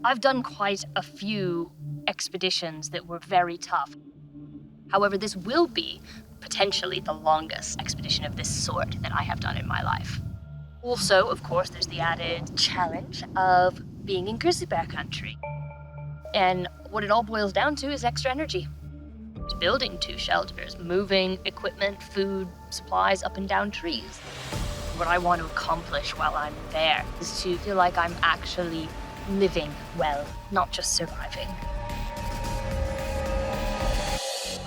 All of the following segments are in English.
I've done quite a few expeditions that were very tough. However, this will be potentially the longest expedition of this sort that I have done in my life. Also, of course, there's the added challenge of being in grizzly bear country. And what it all boils down to is extra energy. It's building 2 shelters, moving equipment, food, supplies up and down trees. What I want to accomplish while I'm there is to feel like I'm actually living well, not just surviving.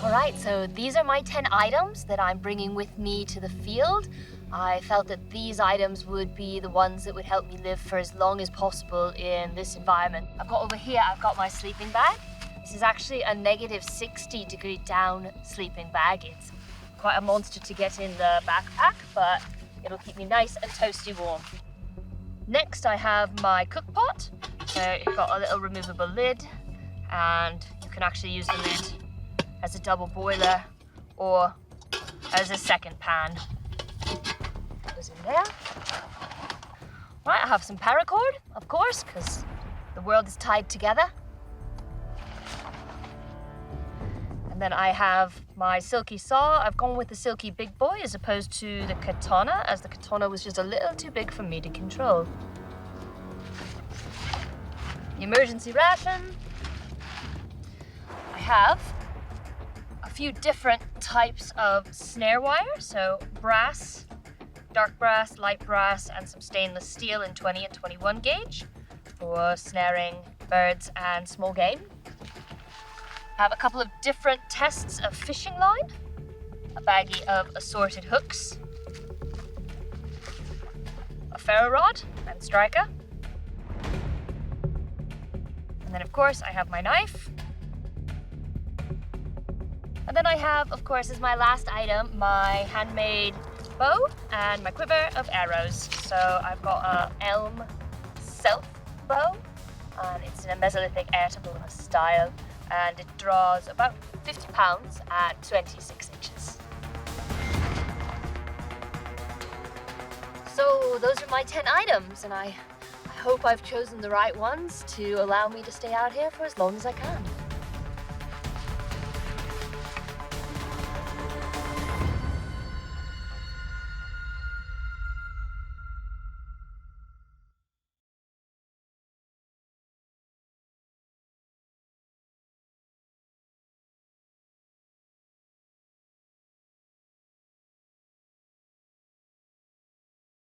All right, so these are my 10 items that I'm bringing with me to the field. I felt that these items would be the ones that would help me live for as long as possible in this environment. I've got over here, I've got my sleeping bag. This is actually a negative 60-degree down sleeping bag. It's quite a monster to get in the backpack, but it'll keep me nice and toasty warm. Next, I have my cook pot. So it's got a little removable lid, and you can actually use the lid as a double boiler or as a second pan. Goes in there. Right, I have some paracord, of course, because the world is tied together. And then I have my silky saw. I've gone with the silky big boy as opposed to the katana, as the katana was just a little too big for me to control. The emergency ration. I have a few different types of snare wire, so brass, dark brass, light brass, and some stainless steel in 20 and 21 gauge for snaring birds and small game. I have a couple of different tests of fishing line, a baggie of assorted hooks, a ferro rod and striker, and then of course I have my knife. And then I have, of course, as my last item, my handmade bow and my quiver of arrows. So I've got a elm self bow, and it's in a Mesolithic Ertable style, and it draws about 50 pounds at 26 inches. So those are my 10 items, and I hope I've chosen the right ones to allow me to stay out here for as long as I can.